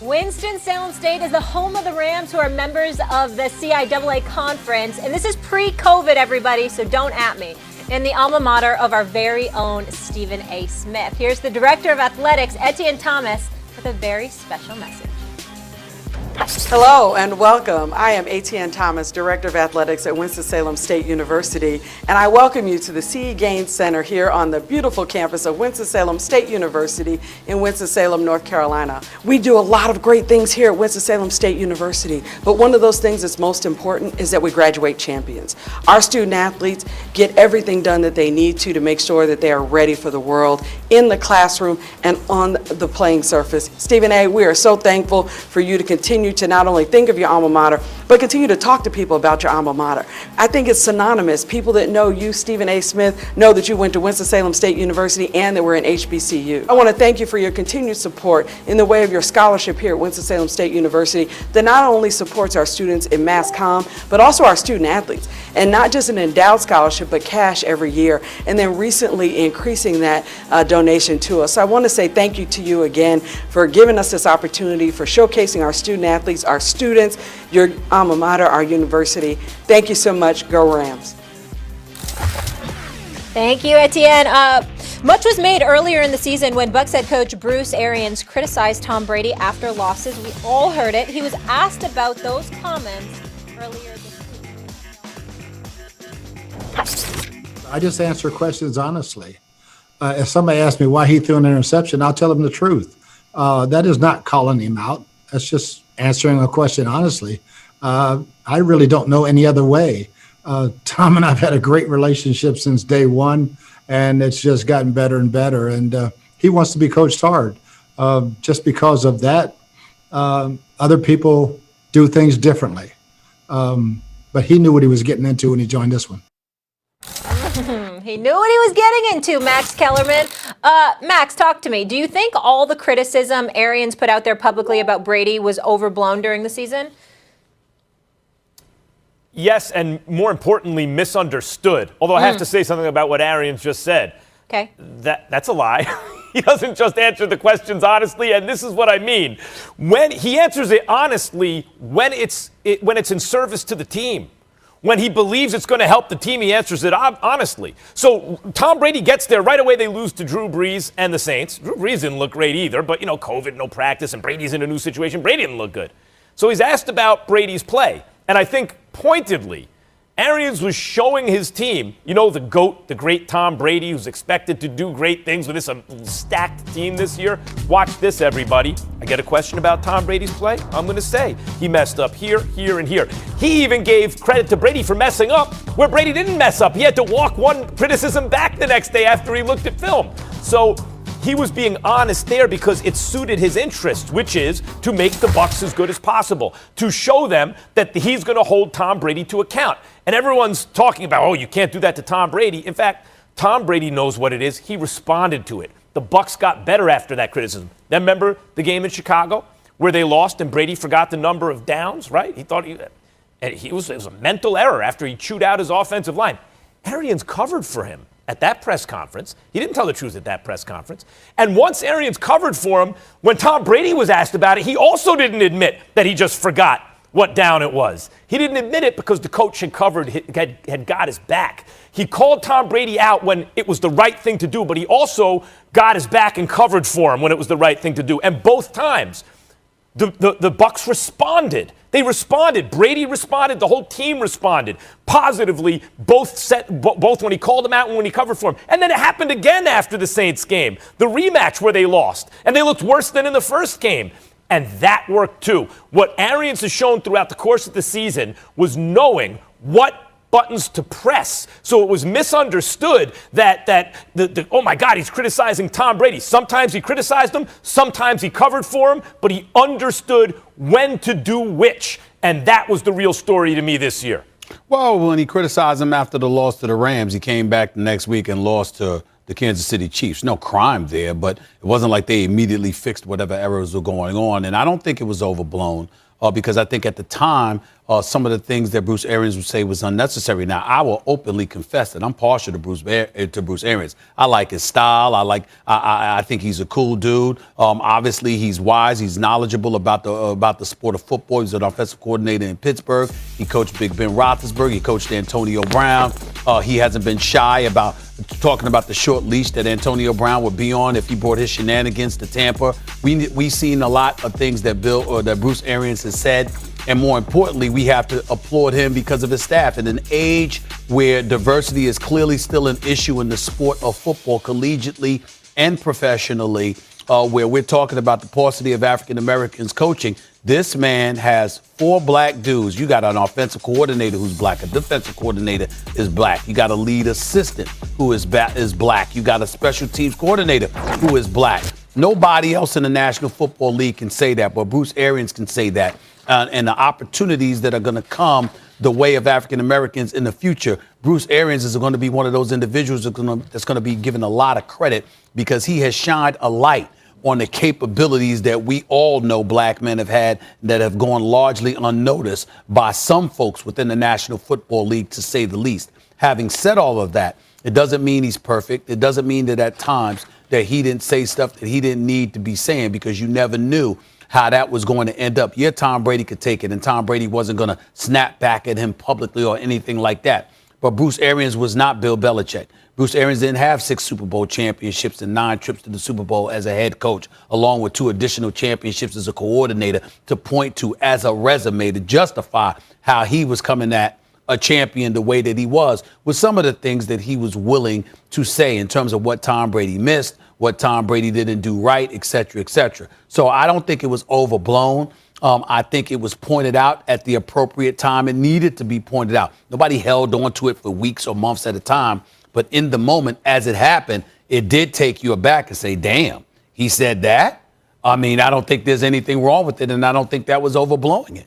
Winston-Salem State is the home of the Rams, who are members of the CIAA conference. And this is pre-COVID, everybody, so don't at me. And the alma mater of our very own Stephen A. Smith. Here's the Director of Athletics, Etienne Thomas, with a very special message. Hello and welcome. I am Etienne Thomas, Director of Athletics at Winston-Salem State University, and I welcome you to the C.E. Gaines Center here on the beautiful campus of Winston-Salem State University in Winston-Salem, North Carolina. We do a lot of great things here at Winston-Salem State University, but one of those things that's most important is that we graduate champions. Our student athletes get everything done that they need to make sure that they are ready for the world in the classroom and on the playing surface. Stephen A., we are so thankful for you to continue to not only think of your alma mater, but continue to talk to people about your alma mater. I think it's synonymous. People that know you, Stephen A. Smith, know that you went to Winston-Salem State University and that we're in HBCU. I want to thank you for your continued support in the way of your scholarship here at Winston-Salem State University that not only supports our students in Mass Comm, but also our student athletes. And not just an endowed scholarship, but cash every year. And then recently increasing that donation to us. So I want to say thank you to you again for giving us this opportunity, for showcasing our student athletes, our students, your alma mater, our university. Thank you so much. Go Rams. Thank you, Etienne. Much was made earlier in the season when Bucs head coach Bruce Arians criticized Tom Brady after losses. We all heard it. He was asked about those comments earlier this week. I just answer questions honestly. If somebody asks me why he threw an interception, I'll tell them the truth. That is not calling him out. That's just answering a question honestly. I really don't know any other way. Tom and I've had a great relationship since day one, and it's just gotten better and better. And he wants to be coached hard. Just because of that, other people do things differently. But he knew what he was getting into when he joined this one. He knew what he was getting into, Max Kellerman. Max, talk to me. Do you think all the criticism Arians put out there publicly about Brady was overblown during the season? Yes, and more importantly, misunderstood. Although I have to say something about what Arians just said. Okay. That's a lie. He doesn't just answer the questions honestly, and this is what I mean. When he answers it honestly, when it's in service to the team. When he believes it's going to help the team, he answers it honestly. So Tom Brady gets there. Right away, they lose to Drew Brees and the Saints. Drew Brees didn't look great either, but, COVID, no practice, and Brady's in a new situation. Brady didn't look good. So he's asked about Brady's play. And I think pointedly, Arians was showing his team, the GOAT, the great Tom Brady, who's expected to do great things with this stacked team this year. Watch this, everybody. I get a question about Tom Brady's play. I'm going to say he messed up here, here, and here. He even gave credit to Brady for messing up where Brady didn't mess up. He had to walk one criticism back the next day after he looked at film. So he was being honest there because it suited his interest, which is to make the Bucs as good as possible, to show them that he's going to hold Tom Brady to account. And everyone's talking about, you can't do that to Tom Brady. In fact, Tom Brady knows what it is. He responded to it. The Bucs got better after that criticism. Then remember the game in Chicago where they lost and Brady forgot the number of downs, right? He thought it was a mental error after he chewed out his offensive line. Arians covered for him at that press conference. He didn't tell the truth at that press conference. And once Arians covered for him, when Tom Brady was asked about it, he also didn't admit that he just forgot what down it was. He didn't admit it because the coach had got his back. He called Tom Brady out when it was the right thing to do, but he also got his back and covered for him when it was the right thing to do. And both times, the Bucs responded. They responded. Brady responded. The whole team responded positively, both when he called him out and when he covered for him. And then it happened again after the Saints game, the rematch where they lost. And they looked worse than in the first game. And that worked too. What Arians has shown throughout the course of the season was knowing what buttons to press. So it was misunderstood that oh my God, he's criticizing Tom Brady. Sometimes he criticized him, sometimes he covered for him, but he understood when to do which. And that was the real story to me this year. Well, when he criticized him after the loss to the Rams, he came back the next week and lost to the Kansas City Chiefs. No crime there, but it wasn't like they immediately fixed whatever errors were going on. And I don't think it was overblown. because I think at the time, some of the things that Bruce Arians would say was unnecessary. Now, I will openly confess that I'm partial to Bruce Arians. I like his style. I think he's a cool dude. Obviously, he's wise. He's knowledgeable about the sport of football. He's an offensive coordinator in Pittsburgh. He coached Big Ben Roethlisberger. He coached Antonio Brown. He hasn't been shy about talking about the short leash that Antonio Brown would be on if he brought his shenanigans to Tampa. We've seen a lot of things that Bruce Arians has said. And more importantly, we have to applaud him because of his staff. In an age where diversity is clearly still an issue in the sport of football, collegiately and professionally, where we're talking about the paucity of African Americans coaching, this man has 4 black dudes. You got an offensive coordinator who's black, a defensive coordinator is black. You got a lead assistant who is black. You got a special teams coordinator who is black. Nobody else in the National Football League can say that, but Bruce Arians can say that. And the opportunities that are going to come the way of African Americans in the future, Bruce Arians is going to be one of those individuals that's going to be given a lot of credit because he has shined a light on the capabilities that we all know black men have had that have gone largely unnoticed by some folks within the National Football League, to say the least. Having said all of that, it doesn't mean he's perfect. It doesn't mean that at times that he didn't say stuff that he didn't need to be saying, because you never knew how that was going to end up. Yeah, Tom Brady could take it, and Tom Brady wasn't going to snap back at him publicly or anything like that. But Bruce Arians was not Bill Belichick. Bruce Arians didn't have 6 Super Bowl championships and 9 trips to the Super Bowl as a head coach, along with 2 additional championships as a coordinator to point to as a resume to justify how he was coming at a champion the way that he was, with some of the things that he was willing to say in terms of what Tom Brady missed, what Tom Brady didn't do right, et cetera, et cetera. So I don't think it was overblown. I think it was pointed out at the appropriate time. It needed to be pointed out. Nobody held on to it for weeks or months at a time. But in the moment, as it happened, it did take you aback and say, damn, he said that? I mean, I don't think there's anything wrong with it, and I don't think that was overblowing it.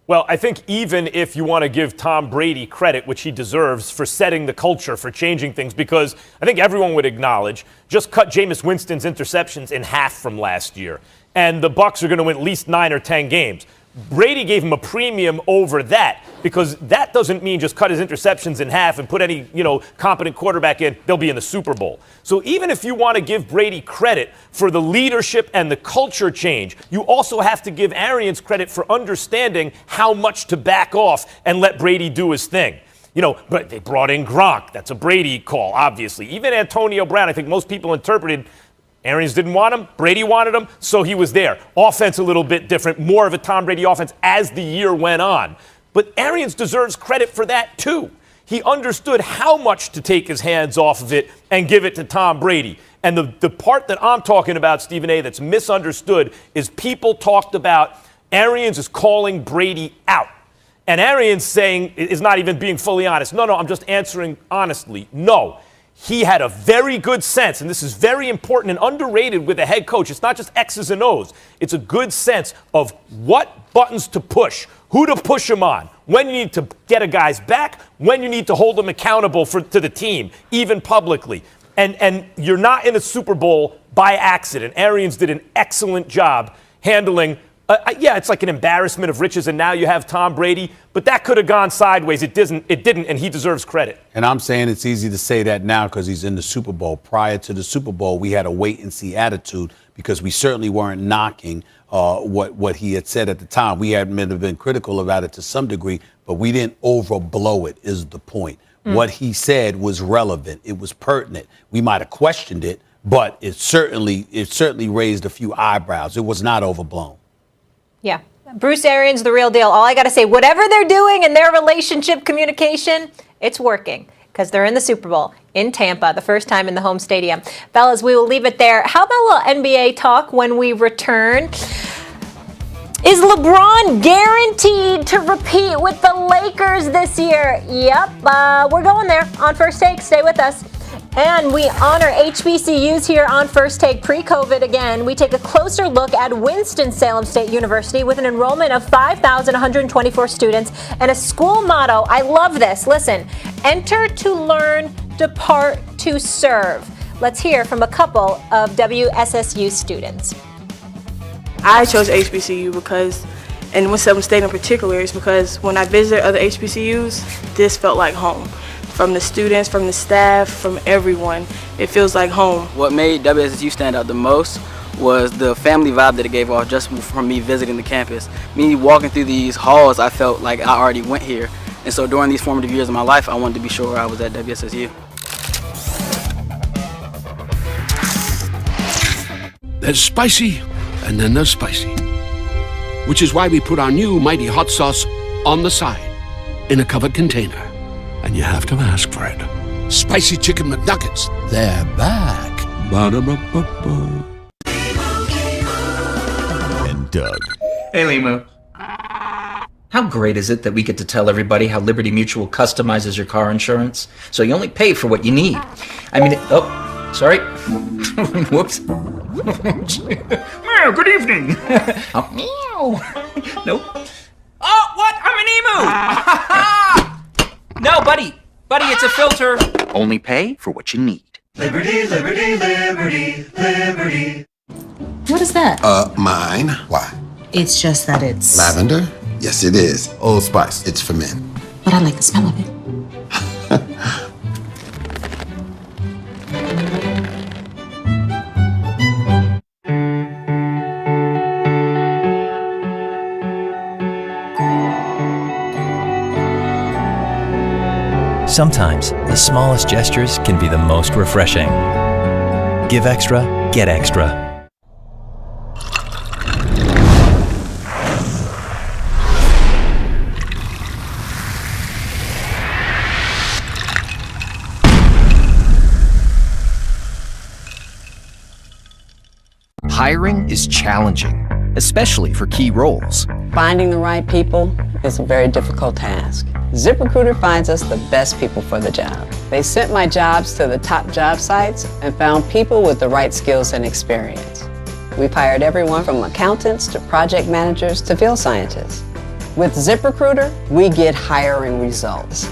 Well, I think even if you want to give Tom Brady credit, which he deserves, for setting the culture, for changing things, because I think everyone would acknowledge, just cut Jameis Winston's interceptions in half from last year, and the Bucs are going to win at least 9 or 10 games. Brady gave him a premium over that, because that doesn't mean just cut his interceptions in half and put any, competent quarterback in, they'll be in the Super Bowl. So even if you want to give Brady credit for the leadership and the culture change, you also have to give Arians credit for understanding how much to back off and let Brady do his thing. But they brought in Gronk. That's a Brady call, obviously. Even Antonio Brown, I think most people interpreted Arians didn't want him. Brady wanted him, so he was there. Offense a little bit different, more of a Tom Brady offense as the year went on. But Arians deserves credit for that, too. He understood how much to take his hands off of it and give it to Tom Brady. And the part that I'm talking about, Stephen A., that's misunderstood is people talked about Arians is calling Brady out. And Arians saying is not even being fully honest. No, I'm just answering honestly. No. He had a very good sense, and this is very important and underrated with a head coach. It's not just X's and O's. It's a good sense of what buttons to push, who to push them on, when you need to get a guy's back, when you need to hold them accountable to the team, even publicly. And you're not in a Super Bowl by accident. Arians did an excellent job handling. It's like an embarrassment of riches, and now you have Tom Brady. But that could have gone sideways. It didn't, and he deserves credit. And I'm saying it's easy to say that now because he's in the Super Bowl. Prior to the Super Bowl, we had a wait-and-see attitude because we certainly weren't knocking what he had said at the time. We had been critical about it to some degree, but we didn't overblow it, is the point. What he said was relevant. It was pertinent. We might have questioned it, but it certainly raised a few eyebrows. It was not overblown. Yeah. Bruce Arians, the real deal. All I got to say, whatever they're doing in their relationship communication, it's working because they're in the Super Bowl in Tampa, the first time in the home stadium. Fellas, we will leave it there. How about a little NBA talk when we return? Is LeBron guaranteed to repeat with the Lakers this year? Yep, we're going there on First Take. Stay with us. And we honor HBCUs here on First Take pre-COVID again. We take a closer look at Winston-Salem State University with an enrollment of 5,124 students and a school motto. I love this. Listen, enter to learn, depart to serve. Let's hear from a couple of WSSU students. I chose HBCU because, and Winston-Salem State in particular, is because when I visited other HBCUs, this felt like home. From the students, from the staff, from everyone, it feels like home. What made WSSU stand out the most was the family vibe that it gave off just from me visiting the campus. Me walking through these halls, I felt like I already went here. And so during these formative years of my life, I wanted to be sure I was at WSSU. There's spicy, and then there's spicy. Which is why we put our new mighty hot sauce on the side in a covered container. And you have to ask for it. Spicy Chicken McNuggets, they're back. Ba-da-ba-ba-ba. And Doug. Hey, Limu. How great is it that we get to tell everybody how Liberty Mutual customizes your car insurance so you only pay for what you need? I mean, oh, sorry. Whoops. Meow, good evening. Oh, meow. Nope. Oh, what? I'm an emu. No, buddy. Buddy, it's a filter. Only pay for what you need. Liberty, liberty, liberty, liberty. What is that? Mine. Why? It's just that it's... Lavender? Yes, it is. Old Spice. It's for men. But I like the smell of it. Sometimes the smallest gestures can be the most refreshing. Give extra, get extra. Hiring is challenging, especially for key roles. Finding the right people is a very difficult task. ZipRecruiter finds us the best people for the job. They sent my jobs to the top job sites and found people with the right skills and experience. We've hired everyone from accountants to project managers to field scientists. With ZipRecruiter, we get hiring results.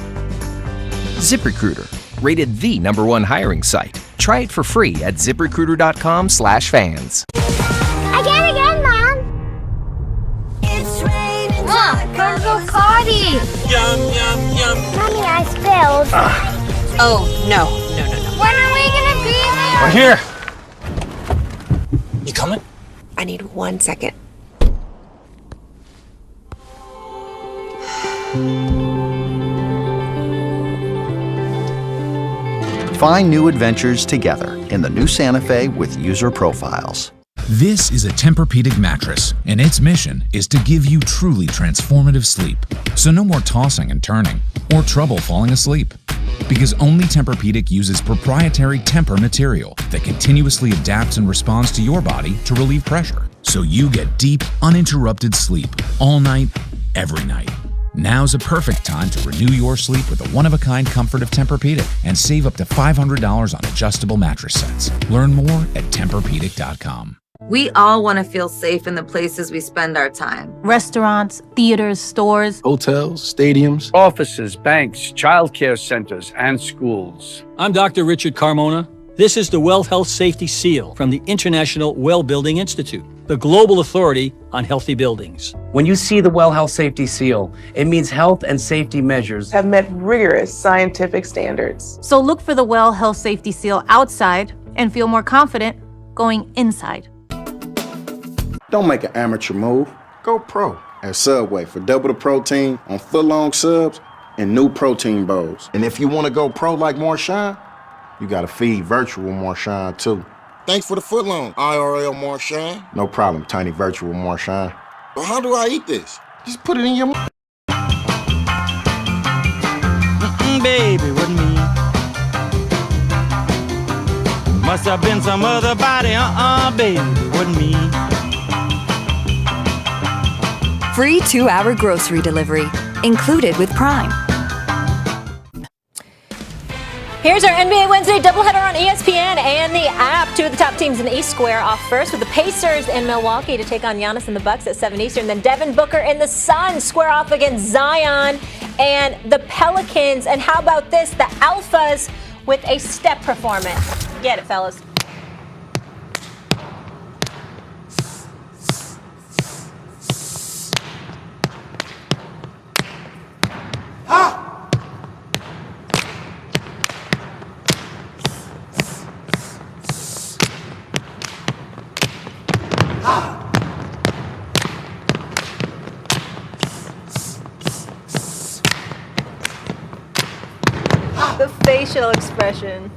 ZipRecruiter, rated the #1 hiring site. Try it for free at ziprecruiter.com/fans. Again, Mom! It's raining. Mom, come go potty! Yum, yum, yum. Mommy, I spilled. Oh, no. When are we gonna be there? We're here. You coming? I need 1 second. Find new adventures together in the new Santa Fe with user profiles. This is a Tempur-Pedic mattress, and its mission is to give you truly transformative sleep. So no more tossing and turning, or trouble falling asleep. Because only Tempur-Pedic uses proprietary Tempur material that continuously adapts and responds to your body to relieve pressure. So you get deep, uninterrupted sleep all night, every night. Now's a perfect time to renew your sleep with the one-of-a-kind comfort of Tempur-Pedic and save up to $500 on adjustable mattress sets. Learn more at TempurPedic.com. We all want to feel safe in the places we spend our time. Restaurants, theaters, stores, hotels, stadiums, offices, banks, childcare centers, and schools. I'm Dr. Richard Carmona. This is the Well Health Safety Seal from the International Well Building Institute, the global authority on healthy buildings. When you see the Well Health Safety Seal, it means health and safety measures have met rigorous scientific standards. So look for the Well Health Safety Seal outside and feel more confident going inside. Don't make an amateur move. Go pro at Subway for double the protein on foot-long subs and new protein bowls. And if you want to go pro like Marshawn, you got to feed virtual Marshawn too. Thanks for the foot-long, IRL Marshawn. No problem, tiny virtual Marshawn. But how do I eat this? Just put it in your mouth. Baby, wasn't me. Must have been some other body, baby, wasn't me. Free 2-hour grocery delivery, included with Prime. Here's our NBA Wednesday doubleheader on ESPN and the app. Two of the top teams in the East square off first with the Pacers in Milwaukee to take on Giannis and the Bucks at 7 Eastern. Then Devin Booker and the Suns square off against Zion and the Pelicans. And how about this? The Alphas with a step performance. Get it, fellas. The facial expression.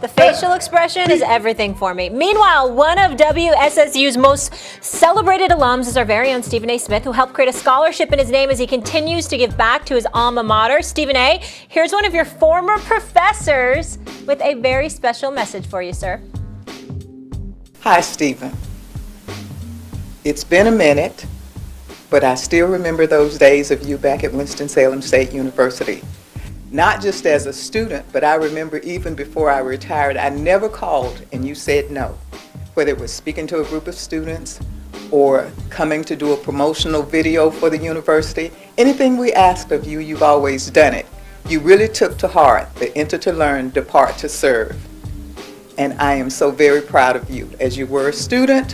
The facial expression is everything for me. Meanwhile, one of WSSU's most celebrated alums is our very own Stephen A. Smith, who helped create a scholarship in his name as he continues to give back to his alma mater. Stephen A., here's one of your former professors with a very special message for you, sir. Hi, Stephen. It's been a minute, but I still remember those days of you back at Winston-Salem State University. Not just as a student, but I remember even before I retired, I never called and you said no. Whether it was speaking to a group of students or coming to do a promotional video for the university, anything we asked of you, you've always done it. You really took to heart the enter to learn, depart to serve. And I am so very proud of you. As you were a student,